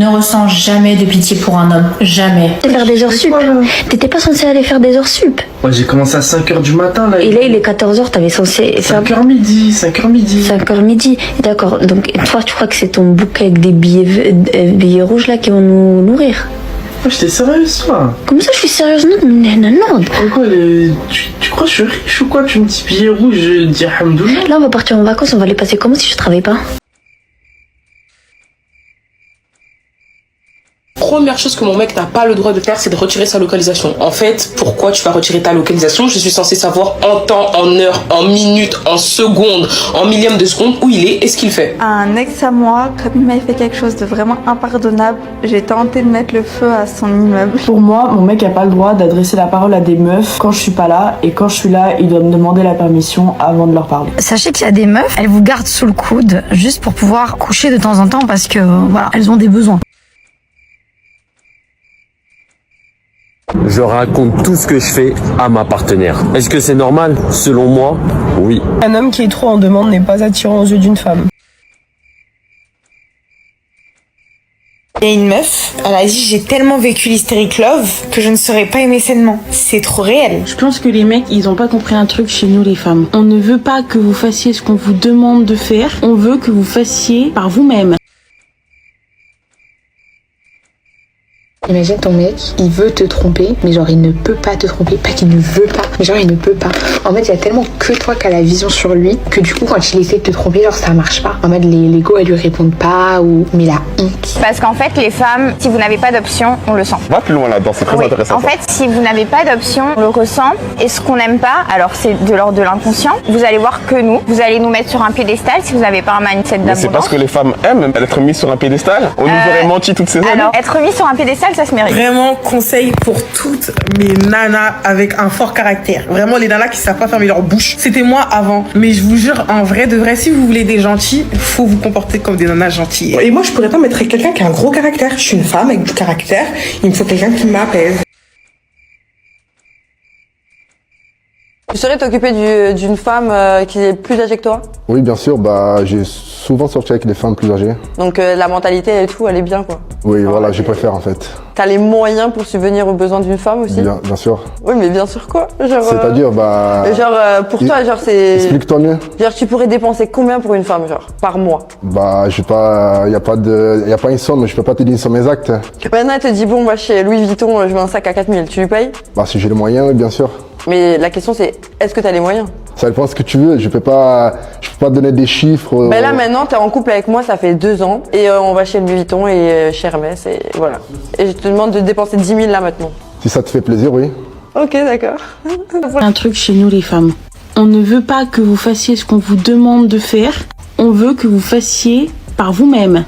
ne ressent jamais de pitié pour un homme. Jamais. Faire des heures sup. T'étais pas censé aller faire des heures sup. Ouais, j'ai commencé à 5h du matin là. Et là, il est 14h, t'avais censé faire... 5h midi, 5h midi. 5h midi. D'accord. Donc, toi, tu crois que c'est ton bouquet avec des billets rouges là qui vont nous nourrir? J'étais sérieuse, toi. Comment ça, je suis sérieuse? Non. Pourquoi tu crois que je suis riche ou quoi? Tu me dis billet rouge, je dis alhamdoulilah. Là, on va partir en vacances, on va les passer comment si je travaille pas? Première chose que mon mec n'a pas le droit de faire, c'est de retirer sa localisation. En fait, pourquoi tu vas retirer ta localisation? Je suis censée savoir en temps, en heure, en minutes, en secondes, en millième de seconde où il est et ce qu'il fait. Un ex à moi, comme il m'avait fait quelque chose de vraiment impardonnable, j'ai tenté de mettre le feu à son immeuble. Pour moi, mon mec a pas le droit d'adresser la parole à des meufs quand je suis pas là, et quand je suis là, il doit me demander la permission avant de leur parler. Sachez qu'il y a des meufs, elles vous gardent sous le coude juste pour pouvoir coucher de temps en temps parce que voilà, elles ont des besoins. Je raconte tout ce que je fais à ma partenaire. Est-ce que c'est normal? Selon moi, oui. Un homme qui est trop en demande n'est pas attirant aux yeux d'une femme. Il y a une meuf, elle a dit j'ai tellement vécu l'hystérique love que je ne saurais pas aimer sainement. C'est trop réel. Je pense que les mecs, ils ont pas compris un truc chez nous les femmes. On ne veut pas que vous fassiez ce qu'on vous demande de faire, on veut que vous fassiez par vous-même. Imagine ton mec, il veut te tromper, mais genre il ne peut pas te tromper, pas qu'il ne veut pas, mais genre il ne peut pas. En fait, il y a tellement que toi qui as la vision sur lui, que du coup quand il essaie de te tromper, genre ça marche pas. En mode les go elles lui répondent pas, ou mais la honte. Parce qu'en fait les femmes, si vous n'avez pas d'option, on le sent. Va plus loin là-dedans, c'est très intéressant. En fait, si vous n'avez pas d'option, on le ressent, et ce qu'on n'aime pas, alors c'est de l'ordre de l'inconscient, vous allez voir que nous, vous allez nous mettre sur un piédestal si vous n'avez pas un mindset d'abondance. C'est parce que les femmes aiment être mises sur un piédestal. On nous aurait menti toutes ces années. Alors, être mis sur un piédestal, ça se mérite. Vraiment, conseil pour toutes mes nanas avec un fort caractère. Vraiment, les nanas qui savent pas fermer leur bouche. C'était moi avant. Mais je vous jure, en vrai, de vrai, si vous voulez des gentils, faut vous comporter comme des nanas gentilles. Et moi, je pourrais pas mettre quelqu'un qui a un gros caractère. Je suis une femme avec du caractère. Il me faut quelqu'un qui m'apaise. Tu saurais t'occuper d'une femme qui est plus âgée que toi? Oui, bien sûr. J'ai souvent sorti avec des femmes plus âgées. Donc la mentalité et tout, elle est bien quoi. Oui, voilà, je préfère en fait. T'as les moyens pour subvenir aux besoins d'une femme aussi? Bien sûr. Oui, mais bien sûr quoi? C'est-à-dire, pour toi, genre c'est... Explique-toi mieux. Genre tu pourrais dépenser combien pour une femme, genre, par mois? Je sais pas, y a pas une somme, je peux pas te dire sur mes actes. Maintenant, elle te dit, bon, moi chez Louis Vuitton, je veux un sac à 4000, tu lui payes? Si j'ai les moyens, oui, bien sûr. Mais la question c'est, est-ce que t'as les moyens? Ça dépend de ce que tu veux, je peux pas donner des chiffres. Là maintenant t'es en couple avec moi, ça fait 2 ans, et on va chez Louis Vuitton et chez Hermès, et voilà. Et je te demande de dépenser 10 000 là maintenant. Si ça te fait plaisir, oui. Ok, d'accord. Un truc chez nous les femmes. On ne veut pas que vous fassiez ce qu'on vous demande de faire, on veut que vous fassiez par vous-même.